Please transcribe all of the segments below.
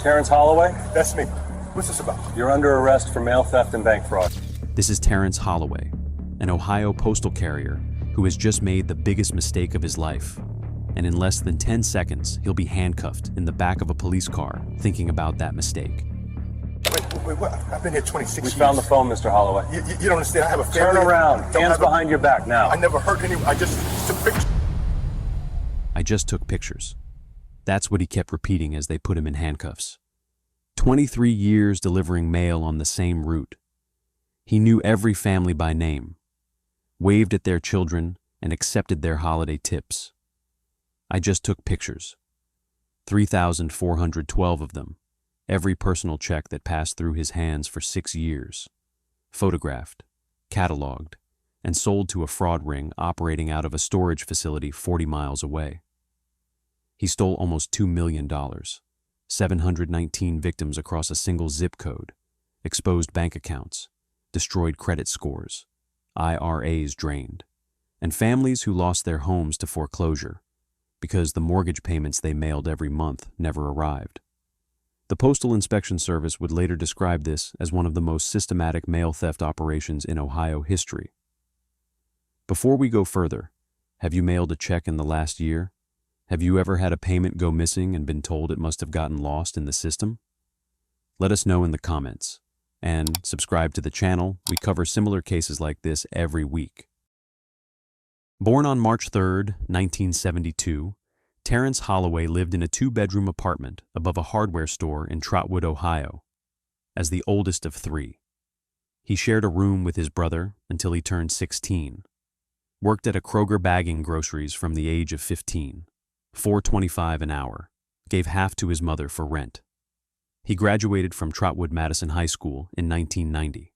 Terrence Holloway? That's me. What's this about? You're under arrest for mail theft and bank fraud. This is Terrence Holloway, an Ohio postal carrier who has just made the biggest mistake of his life. And in less than 10 seconds, he'll be handcuffed in the back of a police car thinking about that mistake. Wait, what? I've been here 26 years. We found the phone, Mr. Holloway. You don't understand. I have a family. Turn around. Hands behind your back now. I never hurt anyone. I just took pictures. I just took pictures. That's what he kept repeating as they put him in handcuffs. 23 years delivering mail on the same route. He knew every family by name, waved at their children, and accepted their holiday tips. I just took pictures. 3,412 of them. Every personal check that passed through his hands for 6 years. Photographed, cataloged, and sold to a fraud ring operating out of a storage facility 40 miles away. He stole almost $2 million, 719 victims across a single zip code, exposed bank accounts, destroyed credit scores, IRAs drained, and families who lost their homes to foreclosure because the mortgage payments they mailed every month never arrived. The Postal Inspection Service would later describe this as one of the most systematic mail theft operations in Ohio history. Before we go further, have you mailed a check in the last year? Have you ever had a payment go missing and been told it must have gotten lost in the system? Let us know in the comments. And subscribe to the channel. We cover similar cases like this every week. Born on March 3, 1972, Terrence Holloway lived in a 2-bedroom apartment above a hardware store in Trotwood, Ohio, as the oldest of 3. He shared a room with his brother until he turned 16, worked at a Kroger bagging groceries from the age of 15, $4.25 an hour, gave half to his mother for rent. He graduated from Trotwood Madison High School in 1990.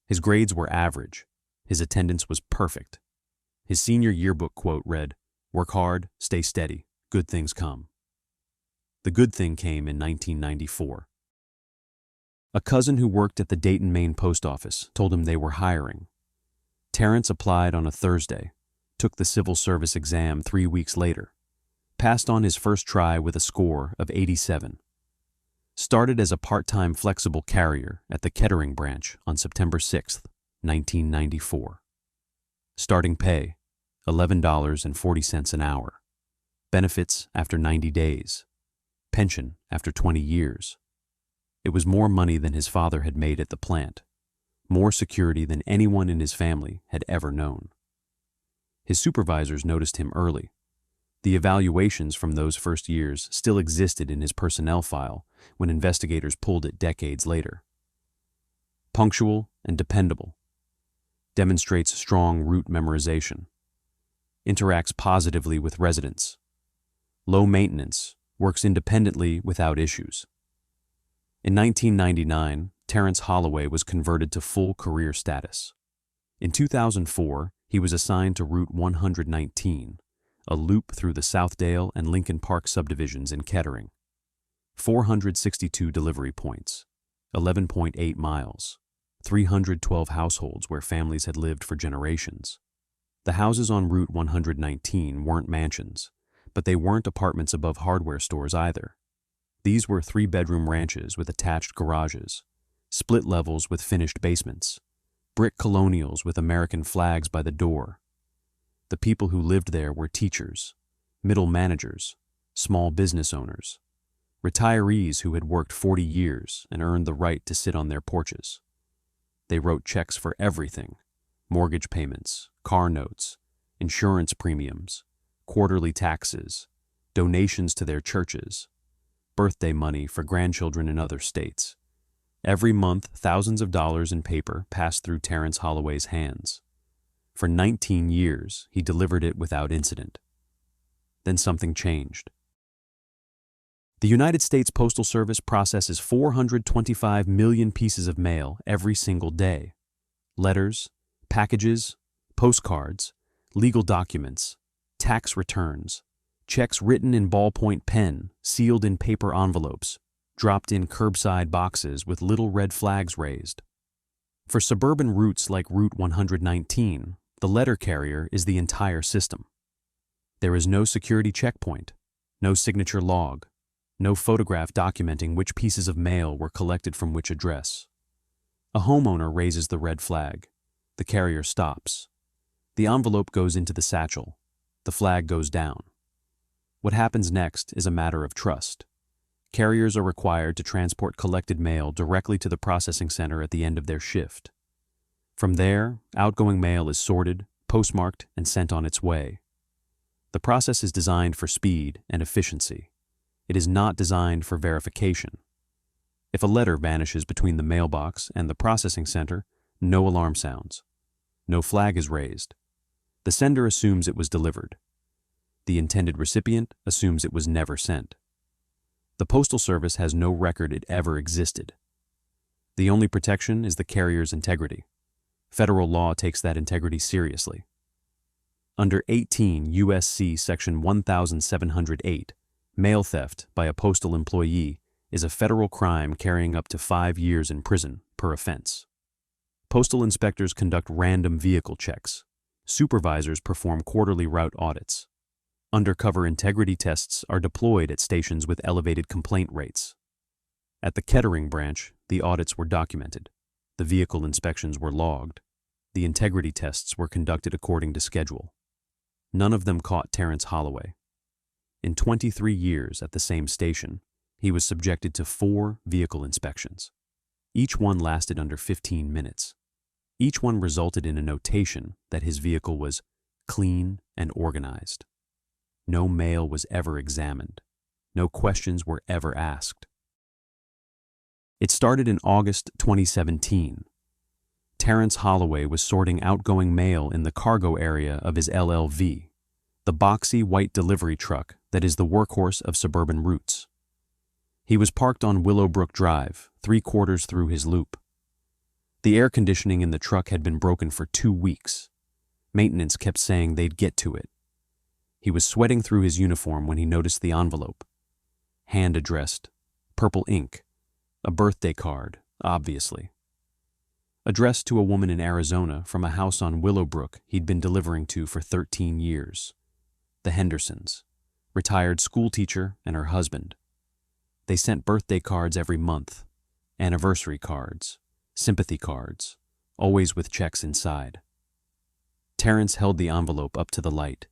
His grades were average. His attendance was perfect. His senior yearbook quote read, "Work hard, stay steady, good things come." The good thing came in 1994. A cousin who worked at the Dayton, Maine post office told him they were hiring. Terrence applied on a Thursday, took the civil service exam 3 weeks later, passed on his first try with a score of 87. Started as a part-time flexible carrier at the Kettering branch on September 6, 1994. Starting pay, $11.40 an hour. Benefits after 90 days. Pension after 20 years. It was more money than his father had made at the plant. More security than anyone in his family had ever known. His supervisors noticed him early. The evaluations from those first years still existed in his personnel file when investigators pulled it decades later. Punctual and dependable. Demonstrates strong route memorization. Interacts positively with residents. Low maintenance, works independently without issues. In 1999, Terrence Holloway was converted to full career status. In 2004, he was assigned to Route 119, a loop through the Southdale and Lincoln Park subdivisions in Kettering. 462 delivery points, 11.8 miles, 312 households where families had lived for generations. The houses on Route 119 weren't mansions, but they weren't apartments above hardware stores either. These were 3-bedroom ranches with attached garages, split levels with finished basements, brick colonials with American flags by the door. The people who lived there were teachers, middle managers, small business owners, retirees who had worked 40 years and earned the right to sit on their porches. They wrote checks for everything: mortgage payments, car notes, insurance premiums, quarterly taxes, donations to their churches, birthday money for grandchildren in other states. Every month, thousands of dollars in paper passed through Terrence Holloway's hands. For 19 years, he delivered it without incident. Then something changed. The United States Postal Service processes 425 million pieces of mail every single day. Letters, packages, postcards, legal documents, tax returns, checks written in ballpoint pen, sealed in paper envelopes, dropped in curbside boxes with little red flags raised. For suburban routes like Route 119, the letter carrier is the entire system. There is no security checkpoint, no signature log, No photograph documenting which pieces of mail were collected from which address. A homeowner raises the red flag. The carrier stops. The envelope goes into the satchel. The flag goes down. What happens next is a matter of trust. Carriers are required to transport collected mail directly to the processing center at the end of their shift. From there, outgoing mail is sorted, postmarked, and sent on its way. The process is designed for speed and efficiency. It is not designed for verification. If a letter vanishes between the mailbox and the processing center, no alarm sounds. No flag is raised. The sender assumes it was delivered. The intended recipient assumes it was never sent. The Postal Service has no record it ever existed. The only protection is the carrier's integrity. Federal law takes that integrity seriously. Under 18 U.S.C. Section 1708, mail theft by a postal employee is a federal crime carrying up to 5 years in prison per offense. Postal inspectors conduct random vehicle checks. Supervisors perform quarterly route audits. Undercover integrity tests are deployed at stations with elevated complaint rates. At the Kettering branch, the audits were documented. The vehicle inspections were logged. The integrity tests were conducted according to schedule. None of them caught Terrence Holloway. In 23 years at the same station, he was subjected to 4 vehicle inspections. Each one lasted under 15 minutes. Each one resulted in a notation that his vehicle was clean and organized. No mail was ever examined. No questions were ever asked. It started in August 2017. Terrence Holloway was sorting outgoing mail in the cargo area of his LLV, the boxy white delivery truck that is the workhorse of suburban routes. He was parked on Willowbrook Drive, 3/4 through his loop. The air conditioning in the truck had been broken for 2 weeks. Maintenance kept saying they'd get to it. He was sweating through his uniform when he noticed the envelope. Hand-addressed, purple ink, a birthday card, obviously. Addressed to a woman in Arizona from a house on Willowbrook he'd been delivering to for 13 years. The Hendersons, retired schoolteacher and her husband. They sent birthday cards every month, anniversary cards, sympathy cards, always with checks inside. Terrence held the envelope up to the light.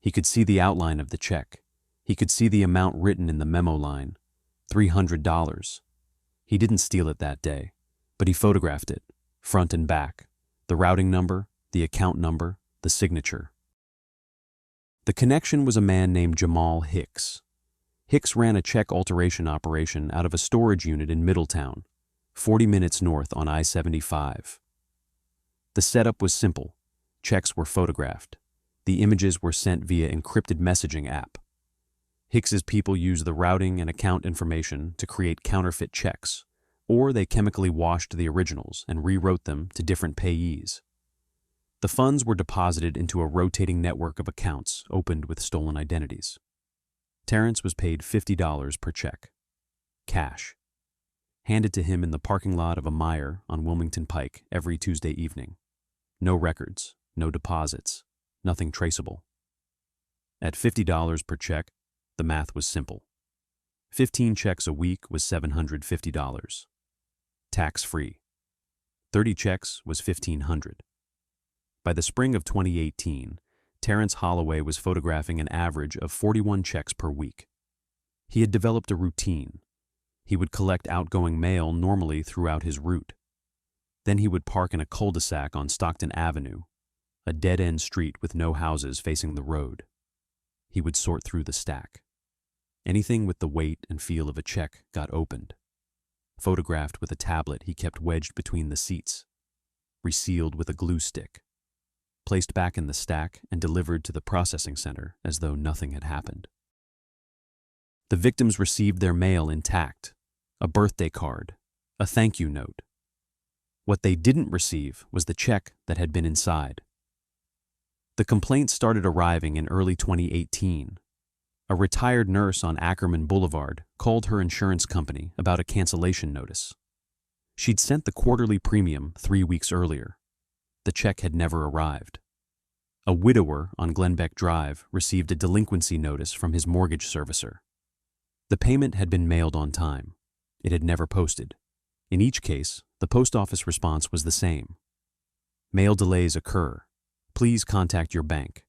He could see the outline of the check. He could see the amount written in the memo line, $300. He didn't steal it that day, but he photographed it, front and back, the routing number, the account number, the signature. The connection was a man named Jamal Hicks. Hicks ran a check alteration operation out of a storage unit in Middletown, 40 minutes north on I-75. The setup was simple. Checks were photographed. The images were sent via encrypted messaging app. Hicks's people used the routing and account information to create counterfeit checks, or they chemically washed the originals and rewrote them to different payees. The funds were deposited into a rotating network of accounts opened with stolen identities. Terrence was paid $50 per check. Cash. Handed to him in the parking lot of a Meijer on Wilmington Pike every Tuesday evening. No records, no deposits, nothing traceable. At $50 per check, the math was simple. 15 checks a week was $750. Tax-free. 30 checks was $1,500. By the spring of 2018, Terrence Holloway was photographing an average of 41 checks per week. He had developed a routine. He would collect outgoing mail normally throughout his route. Then he would park in a cul-de-sac on Stockton Avenue, a dead-end street with no houses facing the road. He would sort through the stack. Anything with the weight and feel of a check got opened. Photographed with a tablet he kept wedged between the seats. Resealed with a glue stick. Placed back in the stack and delivered to the processing center as though nothing had happened. The victims received their mail intact. A birthday card. A thank you note. What they didn't receive was the check that had been inside. The complaints started arriving in early 2018. A retired nurse on Ackerman Boulevard called her insurance company about a cancellation notice. She'd sent the quarterly premium 3 weeks earlier. The check had never arrived. A widower on Glenbeck Drive received a delinquency notice from his mortgage servicer. The payment had been mailed on time. It had never posted. In each case, the post office response was the same. Mail delays occur. Please contact your bank.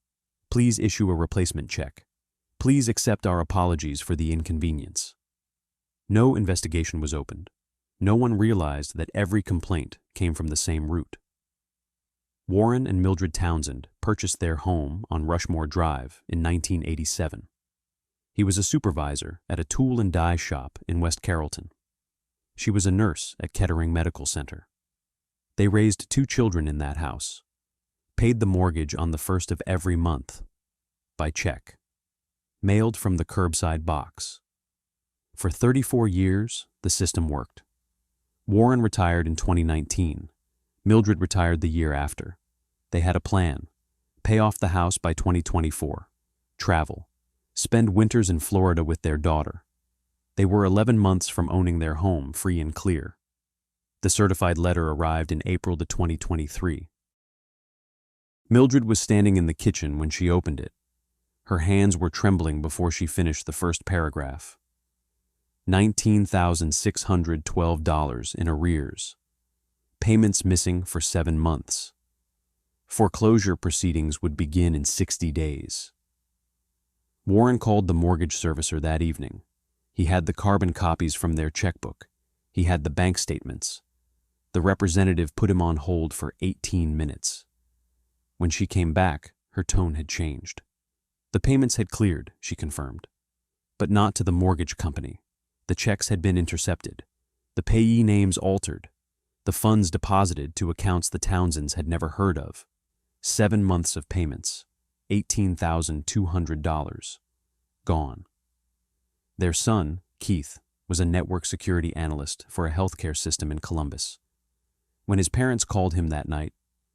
Please issue a replacement check. Please accept our apologies for the inconvenience. No investigation was opened. No one realized that every complaint came from the same root. Warren and Mildred Townsend purchased their home on Rushmore Drive in 1987. He was a supervisor at a tool and die shop in West Carrollton. She was a nurse at Kettering Medical Center. They raised 2 children in that house, paid the mortgage on the first of every month, by check, mailed from the curbside box. For 34 years, the system worked. Warren retired in 2019. Mildred retired the year after. They had a plan: pay off the house by 2024, travel, spend winters in Florida with their daughter. They were 11 months from owning their home free and clear. The certified letter arrived in April 2023. Mildred was standing in the kitchen when she opened it. Her hands were trembling before she finished the first paragraph. $19,612 in arrears. Payments missing for 7 months. Foreclosure proceedings would begin in 60 days. Warren called the mortgage servicer that evening. He had the carbon copies from their checkbook. He had the bank statements. The representative put him on hold for 18 minutes. When she came back, her tone had changed. The payments had cleared, she confirmed, but not to the mortgage company. The checks had been intercepted. The payee names altered. The funds deposited to accounts the Townsends had never heard of. 7 months of payments, $18,200, gone. Their son, Keith, was a network security analyst for a healthcare system in Columbus. When his parents called him that night,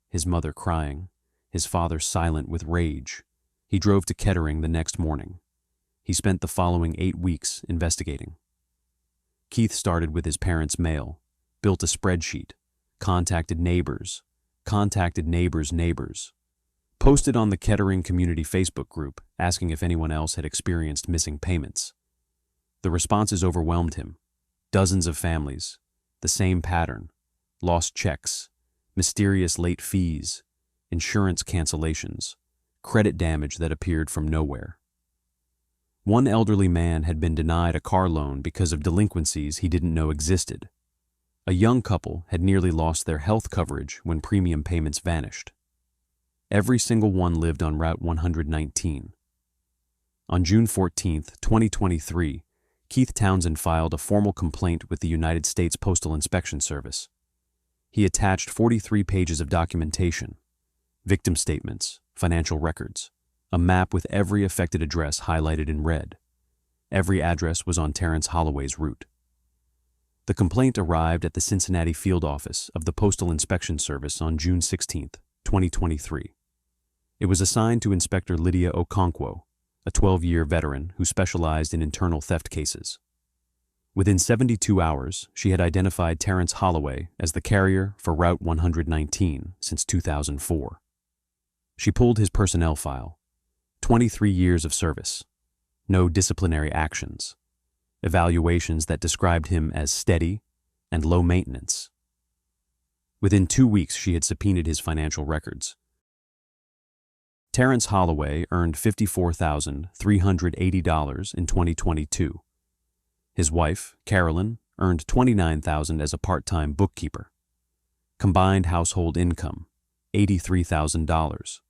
his mother crying, his father silent with rage, he drove to Kettering the next morning. He spent the following 8 weeks investigating. Keith started with his parents' mail, built a spreadsheet, contacted neighbors, posted on the Kettering Community Facebook group asking if anyone else had experienced missing payments. The responses overwhelmed him. Dozens of families, the same pattern: lost checks, mysterious late fees, insurance cancellations, credit damage that appeared from nowhere. One elderly man had been denied a car loan because of delinquencies he didn't know existed. A young couple had nearly lost their health coverage when premium payments vanished. Every single one lived on Route 119. On June 14, 2023, Keith Townsend filed a formal complaint with the United States Postal Inspection Service. He attached 43 pages of documentation, victim statements, financial records, a map with every affected address highlighted in red. Every address was on Terrence Holloway's route. The complaint arrived at the Cincinnati field office of the Postal Inspection Service on June 16, 2023. It was assigned to Inspector Lydia Okonkwo, a 12-year veteran who specialized in internal theft cases. Within 72 hours, she had identified Terrence Holloway as the carrier for Route 119 since 2004. She pulled his personnel file. 23 years of service. No disciplinary actions. Evaluations that described him as steady and low maintenance. Within 2 weeks, she had subpoenaed his financial records. Terrence Holloway earned $54,380 in 2022. His wife, Carolyn, earned $29,000 as a part-time bookkeeper. Combined household income, $83,000.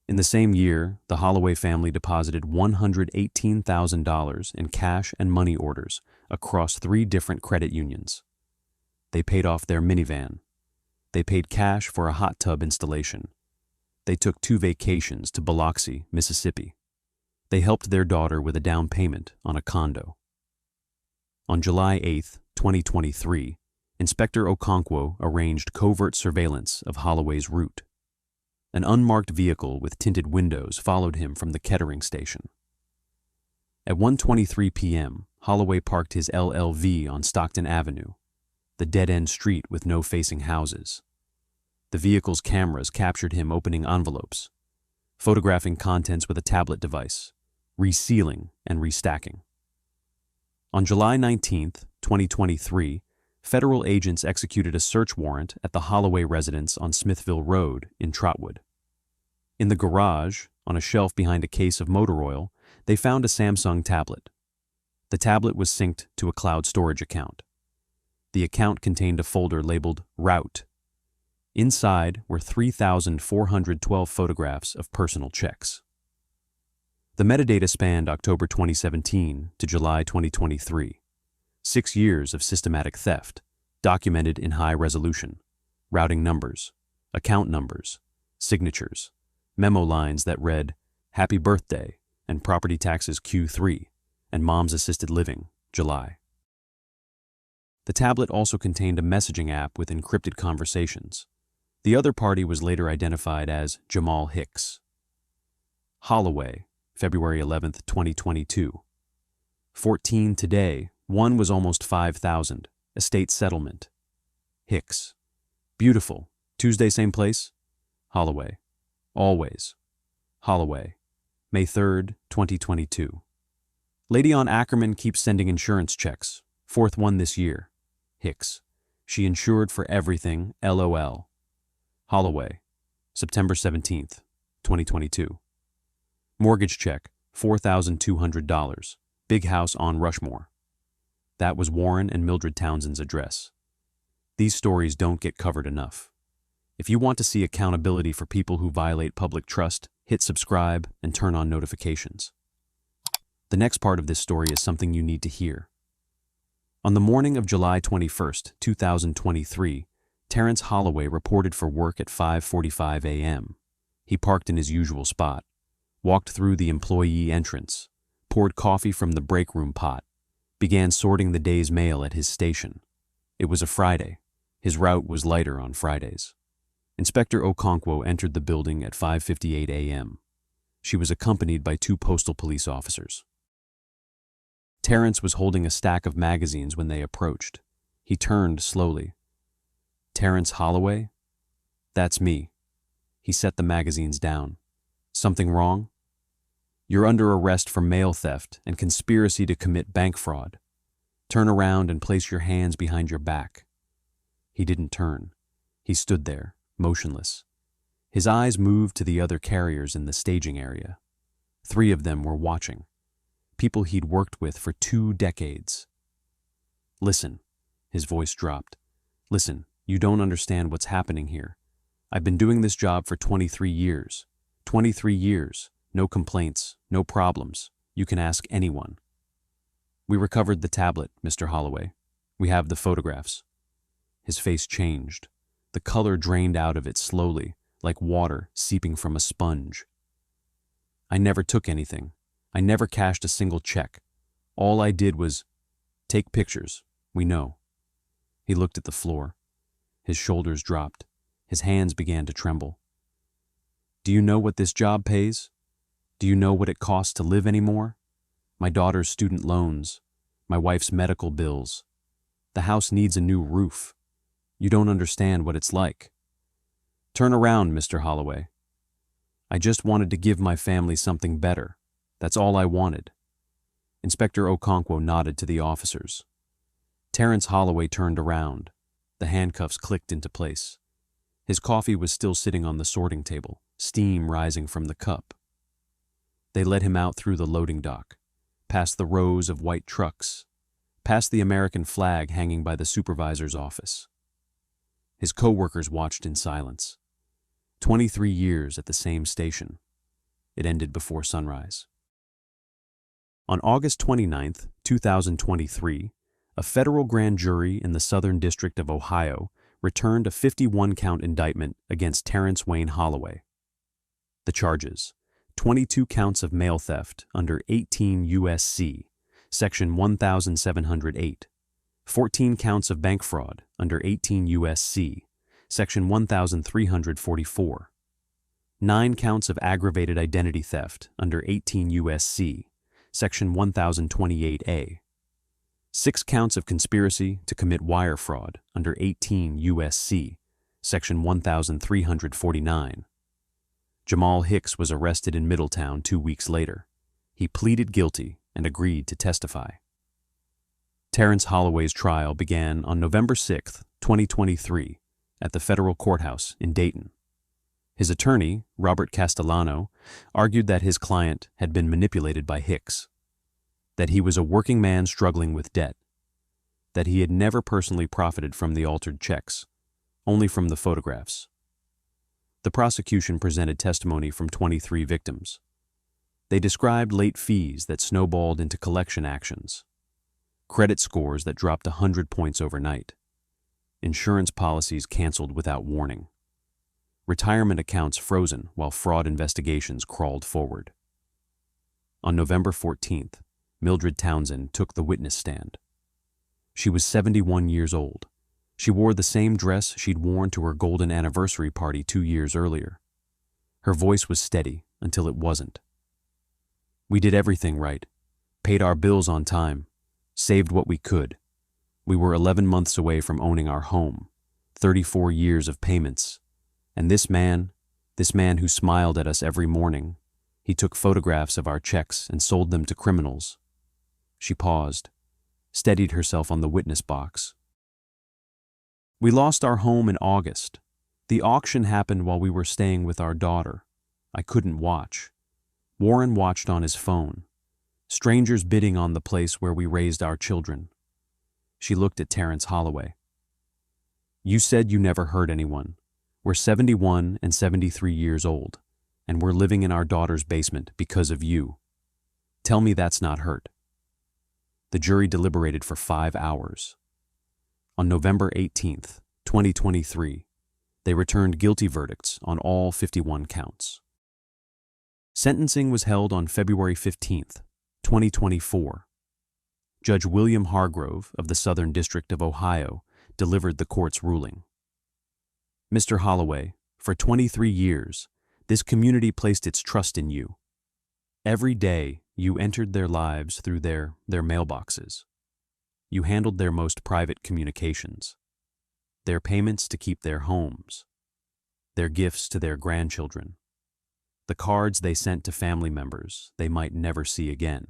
In the same year, the Holloway family deposited $118,000 in cash and money orders across 3 different credit unions. They paid off their minivan. They paid cash for a hot tub installation. They took 2 vacations to Biloxi, Mississippi. They helped their daughter with a down payment on a condo. On July 8, 2023, Inspector Okonkwo arranged covert surveillance of Holloway's route. An unmarked vehicle with tinted windows followed him from the Kettering station. At 1:23 p.m., Holloway parked his LLV on Stockton Avenue, the dead-end street with no facing houses. The vehicle's cameras captured him opening envelopes, photographing contents with a tablet device, resealing and restacking. On July 19, 2023, federal agents executed a search warrant at the Holloway residence on Smithville Road in Trotwood. In the garage, on a shelf behind a case of motor oil, they found a Samsung tablet. The tablet was synced to a cloud storage account. The account contained a folder labeled Route. Inside were 3,412 photographs of personal checks. The metadata spanned October 2017 to July 2023. 6 years of systematic theft, documented in high resolution, routing numbers, account numbers, signatures, memo lines that read, "Happy Birthday" and "Property Taxes Q3" and "Mom's Assisted Living, July." The tablet also contained a messaging app with encrypted conversations. The other party was later identified as Jamal Hicks. Holloway, February 11, 2022. 14 today, one was almost 5,000, estate settlement. Hicks. Beautiful, Tuesday same place? Holloway. Always. Holloway, May 3, 2022. Lady on Ackerman keeps sending insurance checks, 4th one this year. Hicks. She insured for everything, LOL. Holloway, September 17, 2022. Mortgage check, $4,200. Big house on Rushmore. That was Warren and Mildred Townsend's address. These stories don't get covered enough. If you want to see accountability for people who violate public trust, hit subscribe and turn on notifications. The next part of this story is something you need to hear. On the morning of July 21, 2023, Terrence Holloway reported for work at 5:45 a.m. He parked in his usual spot, walked through the employee entrance, poured coffee from the break room pot, began sorting the day's mail at his station. It was a Friday. His route was lighter on Fridays. Inspector Okonkwo entered the building at 5:58 a.m. She was accompanied by 2 postal police officers. Terrence was holding a stack of magazines when they approached. He turned slowly. "Terrence Holloway?" "That's me." He set the magazines down. "Something wrong?" "You're under arrest for mail theft and conspiracy to commit bank fraud. Turn around and place your hands behind your back." He didn't turn. He stood there, motionless. His eyes moved to the other carriers in the staging area. 3 of them were watching. People he'd worked with for 2 decades. "Listen," his voice dropped. "Listen, you don't understand what's happening here. I've been doing this job for 23 years. 23 years, no complaints, no problems. You can ask anyone." "We recovered the tablet, Mr. Holloway. We have the photographs." His face changed. The color drained out of it slowly, like water seeping from a sponge. "I never took anything. I never cashed a single check. All I did was take pictures. We know." He looked at the floor. His shoulders dropped. His hands began to tremble. "Do you know what this job pays? Do you know what it costs to live anymore? My daughter's student loans, my wife's medical bills. The house needs a new roof. You don't understand what it's like. Turn around, Mr. Holloway. I just wanted to give my family something better. That's all I wanted." Inspector Okonkwo nodded to the officers. Terrence Holloway turned around. The handcuffs clicked into place. His coffee was still sitting on the sorting table, steam rising from the cup. They led him out through the loading dock, past the rows of white trucks, past the American flag hanging by the supervisor's office. His co-workers watched in silence. 23 years at the same station. It ended before sunrise. On August 29, 2023, a federal grand jury in the Southern District of Ohio returned a 51-count indictment against Terrence Wayne Holloway. The charges: 22 counts of mail theft under 18 U.S.C., Section 1708, 14 counts of bank fraud under 18 U.S.C., Section 1344, 9 counts of aggravated identity theft under 18 U.S.C., Section 1028A, 6 counts of conspiracy to commit wire fraud under 18 U.S.C., Section 1349. Jamal Hicks was arrested in Middletown 2 weeks later. He pleaded guilty and agreed to testify. Terrence Holloway's trial began on November 6, 2023, at the federal courthouse in Dayton. His attorney, Robert Castellano, argued that his client had been manipulated by Hicks, that he was a working man struggling with debt, that he had never personally profited from the altered checks, only from the photographs. The prosecution presented testimony from 23 victims. They described late fees that snowballed into collection actions, credit scores that dropped 100 points overnight, insurance policies canceled without warning, retirement accounts frozen while fraud investigations crawled forward. On November 14th, Mildred Townsend took the witness stand. She was 71 years old. She wore the same dress she'd worn to her golden anniversary party 2 years earlier. Her voice was steady until it wasn't. We did everything right, paid our bills on time, saved what we could. We were 11 months away from owning our home, 34 years of payments. And this man who smiled at us every morning, he took photographs of our checks and sold them to criminals. She paused, steadied herself on the witness box. We lost our home in August. The auction happened while we were staying with our daughter. I couldn't watch. Warren watched on his phone. Strangers bidding on the place where we raised our children. She looked at Terrence Holloway. You said you never hurt anyone. We're 71 and 73 years old, and we're living in our daughter's basement because of you. Tell me that's not hurt. The jury deliberated for 5 hours. On November 18th, 2023, they returned guilty verdicts on all 51 counts. Sentencing was held on February 15th, 2024. Judge William Hargrove of the Southern District of Ohio delivered the court's ruling. Mr. Holloway, for 23 years, this community placed its trust in you. Every day, you entered their lives through their mailboxes. You handled their most private communications, their payments to keep their homes, their gifts to their grandchildren, the cards they sent to family members they might never see again.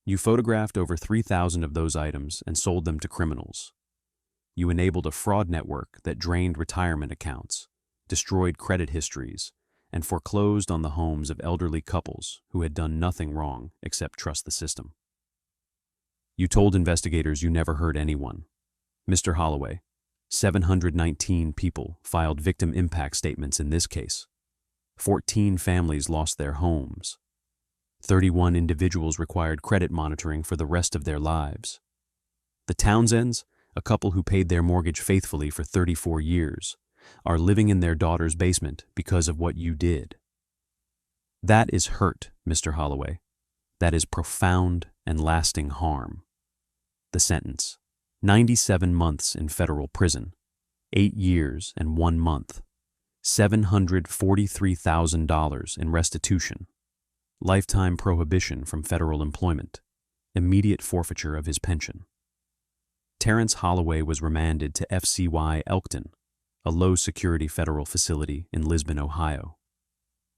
You photographed over 3,000 of those items and sold them to criminals. You enabled a fraud network that drained retirement accounts, destroyed credit histories, and foreclosed on the homes of elderly couples who had done nothing wrong except trust the system. You told investigators you never hurt anyone. Mr. Holloway, 719 people filed victim impact statements in this case. 14 families lost their homes. 31 individuals required credit monitoring for the rest of their lives. The Townsends, a couple who paid their mortgage faithfully for 34 years, are living in their daughter's basement because of what you did. That is hurt, Mr. Holloway. That is profound and lasting harm. The sentence: 97 months in federal prison, 8 years and 1 month, $743,000 in restitution, lifetime prohibition from federal employment, immediate forfeiture of his pension. Terrence Holloway was remanded to FCY Elkton, a low-security federal facility in Lisbon, Ohio,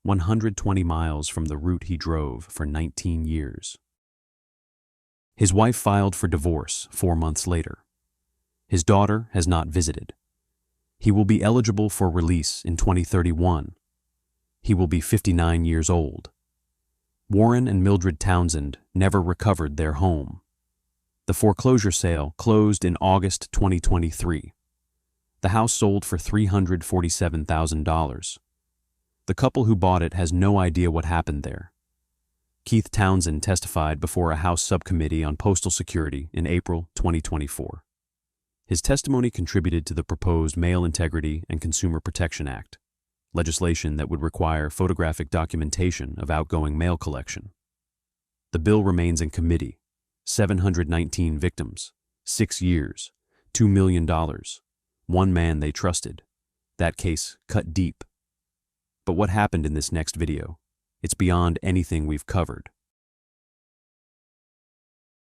120 miles from the route he drove for 19 years. His wife filed for divorce 4 months later. His daughter has not visited. He will be eligible for release in 2031. He will be 59 years old. Warren and Mildred Townsend never recovered their home. The foreclosure sale closed in August 2023. The house sold for $347,000. The couple who bought it has no idea what happened there. Keith Townsend testified before a House subcommittee on postal security in April 2024. His testimony contributed to the proposed Mail Integrity and Consumer Protection Act, legislation that would require photographic documentation of outgoing mail collection. The bill remains in committee. 719 victims, 6 years, $2 million, one man they trusted. That case cut deep. But what happened in this next video? It's beyond anything we've covered.